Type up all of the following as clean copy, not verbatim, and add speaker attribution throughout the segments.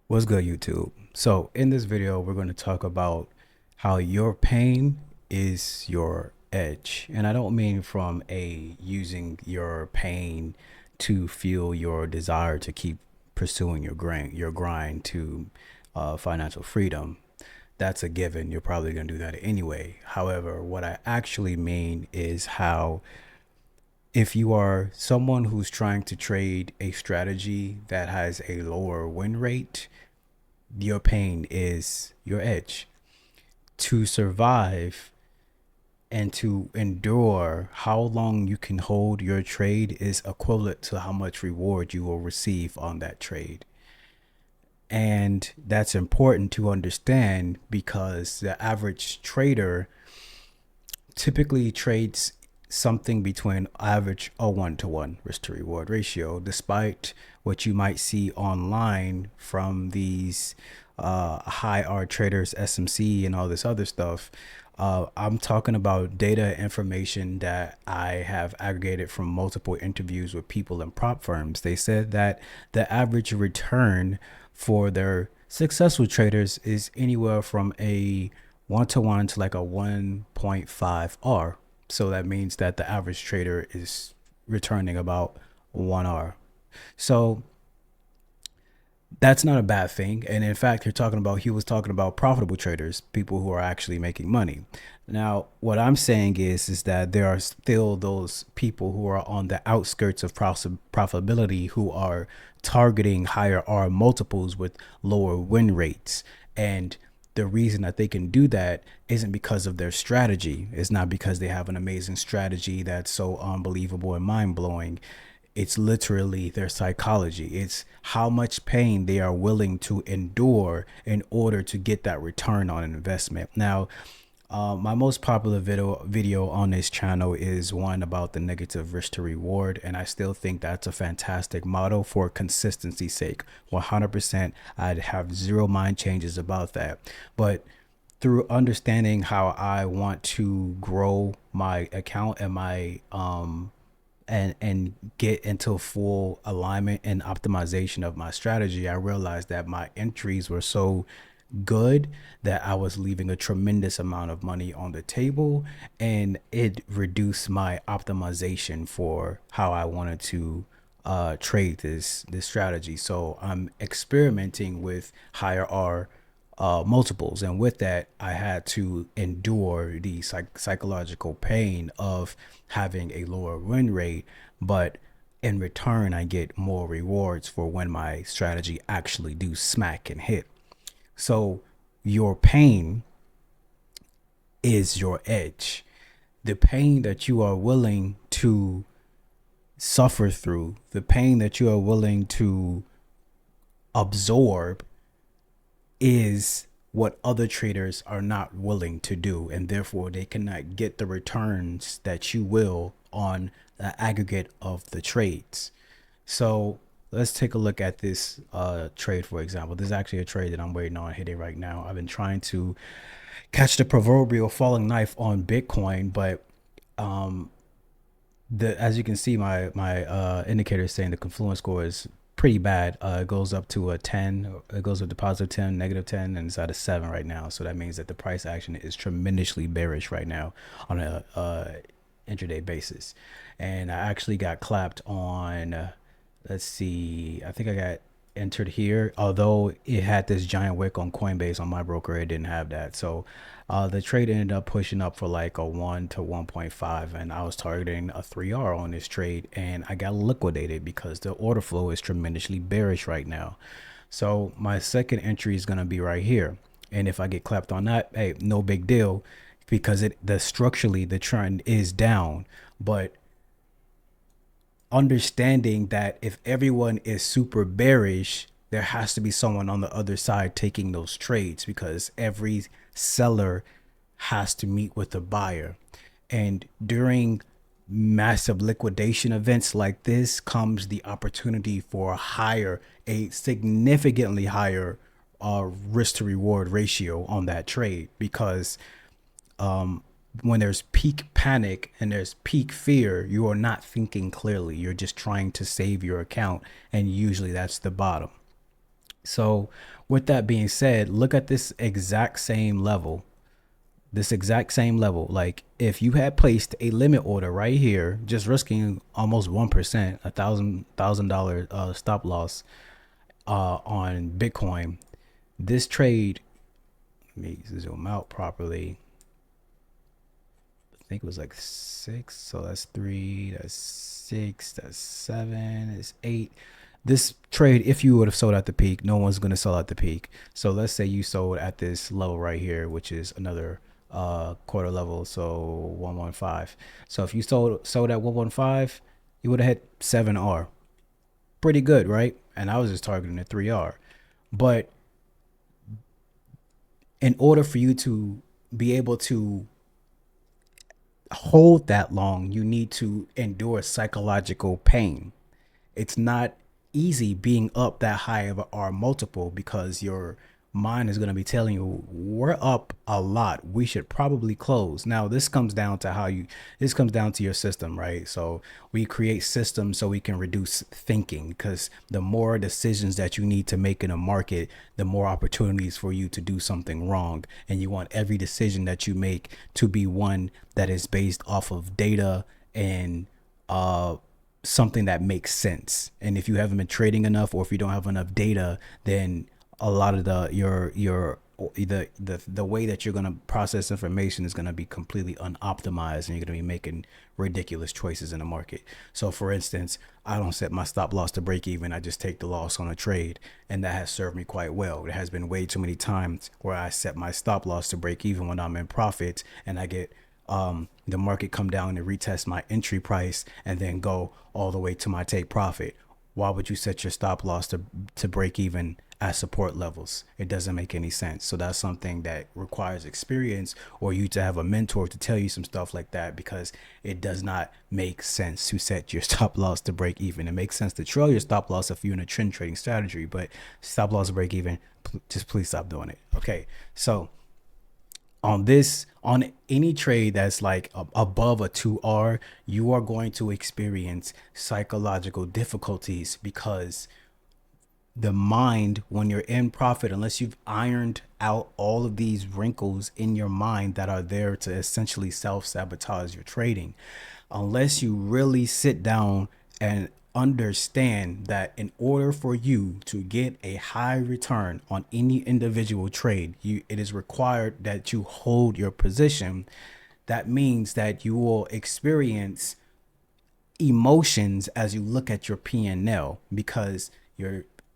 Speaker 1: What's good, YouTube? So in this video, we're going to talk about how your pain is your edge. And I don't mean from a using your pain to fuel your desire to keep pursuing your grind to financial freedom. That's a given. You're probably going to do that anyway. However, what I actually mean is how if you are someone who's trying to trade a strategy that has a lower win rate, your pain is your edge. To survive and to endure how long you can hold your trade is equivalent to how much reward you will receive on that trade. And that's important to understand because the average trader typically trades something between average a 1-to-1 risk to reward ratio, despite what you might see online from these high R traders, SMC, and all this other stuff. I'm talking about data information that I have aggregated from multiple interviews with people in prop firms. They said that the average return for their successful traders is anywhere from a 1-to-1 to like a 1.5 R. So that means that the average trader is returning about 1 R. So that's not a bad thing. And in fact, he was talking about profitable traders, people who are actually making money. Now, what I'm saying is that there are still those people who are on the outskirts of profitability who are targeting higher R multiples with lower win rates. And the reason that they can do that isn't because of their strategy. It's not because they have an amazing strategy that's so unbelievable and mind blowing. It's literally their psychology. It's how much pain they are willing to endure in order to get that return on an investment. Now, my most popular video on this channel is one about the negative risk to reward, and I still think that's a fantastic model for consistency's sake. 100%, I'd have zero mind changes about that. But through understanding how I want to grow my account and my and get into full alignment and optimization of my strategy, I realized that my entries were so good that I was leaving a tremendous amount of money on the table, and it reduced my optimization for how I wanted to trade this strategy. So I'm experimenting with higher R multiples, and with that I had to endure the psychological pain of having a lower win rate, but in return I get more rewards for when my strategy actually do smack and hit. So your pain is your edge. The pain that you are willing to suffer through, the pain that you are willing to absorb, is what other traders are not willing to do, and therefore they cannot get the returns that you will on the aggregate of the trades. So let's take a look at this trade, for example. This is actually a trade that I'm waiting on hitting right now. I've been trying to catch the proverbial falling knife on Bitcoin, but as you can see, my indicator is saying the confluence score is pretty bad. It goes up to a 10, it goes up to positive 10, negative 10, and it's at a 7 right now. So that means that the price action is tremendously bearish right now on a intraday basis. And I actually got clapped on, let's see, I think I got entered here, although it had this giant wick on Coinbase. On my broker, it didn't have that. So the trade ended up pushing up for like a 1 to 1.5, and I was targeting a 3R on this trade, and I got liquidated because the order flow is tremendously bearish right now. So my second entry is going to be right here, and if I get clapped on that, hey, no big deal, because structurally the trend is down. But understanding that if everyone is super bearish, there has to be someone on the other side taking those trades, because every seller has to meet with the buyer. And during massive liquidation events like this comes the opportunity for a significantly higher risk to reward ratio on that trade, because when there's peak panic and there's peak fear, you are not thinking clearly. You're just trying to save your account, and usually that's the bottom. So with that being said, look at this exact same level. This exact same level. Like if you had placed a limit order right here, just risking almost 1%, $1,000 stop loss on Bitcoin, this trade, let me zoom out properly. I think it was like 6. So that's 3, that's 6, that's 7, that's 8. This trade, if you would have sold at the peak, no one's going to sell at the peak. So let's say you sold at this level right here, which is another quarter level, so 115. So if you sold at 115, you would have hit 7R. Pretty good, right? And I was just targeting a 3R. But in order for you to be able to hold that long, you need to endure psychological pain. It's not easy being up that high of a R multiple because your mind is going to be telling you we're up a lot, we should probably close. Now this comes down to this comes down to your system, right? So we create systems so we can reduce thinking, because the more decisions that you need to make in a market, the more opportunities for you to do something wrong, and you want every decision that you make to be one that is based off of data and something that makes sense. And if you haven't been trading enough, or if you don't have enough data, then a lot of the way that you're going to process information is going to be completely unoptimized, and you're going to be making ridiculous choices in the market. So for instance, I don't set my stop loss to break even. I just take the loss on a trade, and that has served me quite well. There has been way too many times where I set my stop loss to break even when I'm in profit, and I get the market come down and retest my entry price and then go all the way to my take profit. Why would you set your stop loss to break even at support levels? It doesn't make any sense. So that's something that requires experience, or you to have a mentor to tell you some stuff like that, because it does not make sense to set your stop loss to break even. It makes sense to trail your stop loss if you're in a trend trading strategy, but stop loss to break even, just please stop doing it. Okay, so on any trade that's like above a 2R, you are going to experience psychological difficulties, because the mind, when you're in profit, unless you've ironed out all of these wrinkles in your mind that are there to essentially self-sabotage your trading, unless you really sit down and understand that in order for you to get a high return on any individual trade, it is required that you hold your position. That means that you will experience emotions as you look at your P&L, because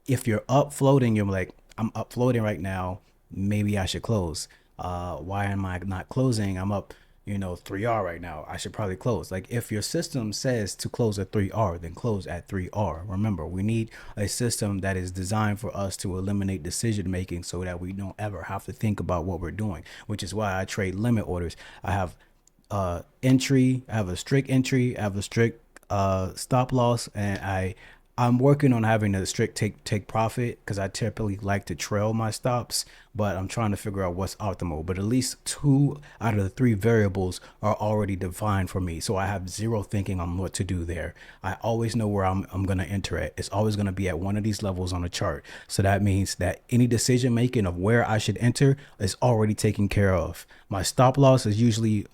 Speaker 1: if you're up floating, you're like, I'm up floating right now, maybe I should close. Why am I not closing? I'm up 3R right now, I should probably close. Like, if your system says to close at 3R, then close at 3R. Remember, we need a system that is designed for us to eliminate decision making, so that we don't ever have to think about what we're doing, which is why I trade limit orders. I have entry, I have a strict entry, I have a strict stop loss, and I'm working on having a strict take profit, because I typically like to trail my stops, but I'm trying to figure out what's optimal. But at least 2 out of the 3 variables are already defined for me, so I have zero thinking on what to do there. I always know where I'm going to enter at. It's always going to be at one of these levels on the chart. So that means that any decision making of where I should enter is already taken care of. My stop loss is usually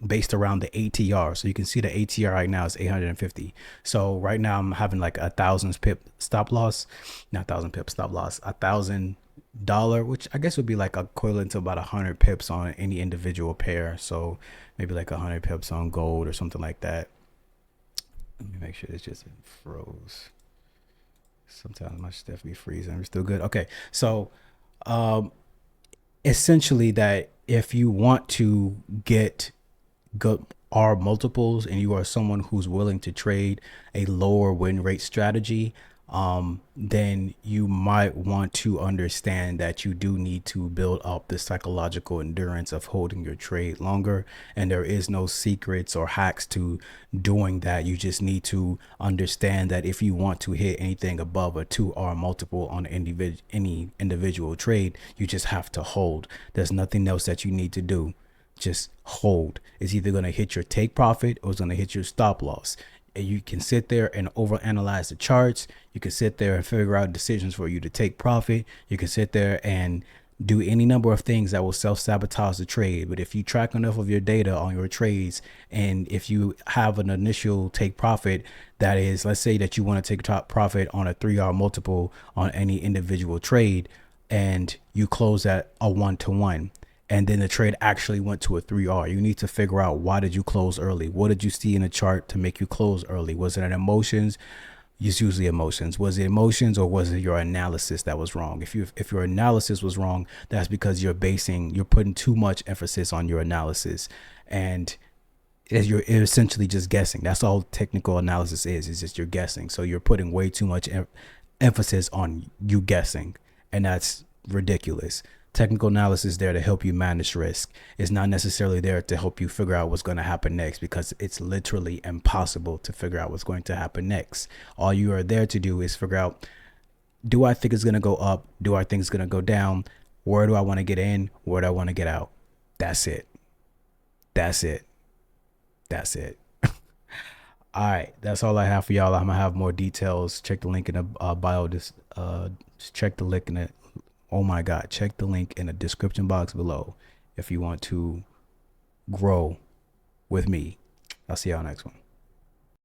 Speaker 1: based around the ATR. So you can see the ATR right now is 850. So right now I'm having like 1,000 pip stop loss, not 1,000 pip stop loss, $1,000, which I guess would be like equivalent to about 100 pips on any individual pair. So maybe like 100 pips on gold or something like that. Let me make sure it's just froze. Sometimes my stuff be freezing. We're still good. Okay. So essentially, that if you want to get good R multiples, and you are someone who's willing to trade a lower win rate strategy, then you might want to understand that you do need to build up the psychological endurance of holding your trade longer. And there is no secrets or hacks to doing that. You just need to understand that if you want to hit anything above a 2R multiple on any individual trade, you just have to hold. There's nothing else that you need to do. Just hold. It's either going to hit your take profit or it's going to hit your stop loss. And you can sit there and overanalyze the charts. You can sit there and figure out decisions for you to take profit. You can sit there and do any number of things that will self-sabotage the trade. But if you track enough of your data on your trades, and if you have an initial take profit, that is, let's say that you want to take top profit on a 3R multiple on any individual trade, and you close at a 1-to-1, and then the trade actually went to a 3R, you need to figure out, why did you close early? What did you see in the chart to make you close early? Was it an emotions? It's usually emotions. Was it emotions, or was it your analysis that was wrong? If your analysis was wrong, that's because you're putting too much emphasis on your analysis, and you're essentially just guessing. That's all technical analysis is. It's just you're guessing. So you're putting way too much emphasis on you guessing, and that's ridiculous. Technical analysis is there to help you manage risk. It's not necessarily there to help you figure out what's going to happen next, because it's literally impossible to figure out what's going to happen next. All you are there to do is figure out, do I think it's going to go up? Do I think it's going to go down? Where do I want to get in? Where do I want to get out? That's it. That's it. That's it. All right, that's all I have for y'all. I'm gonna have more details. Check the link in the bio. Check the link in it. Oh my God, check the link in the description box below if you want to grow with me. I'll see y'all next one.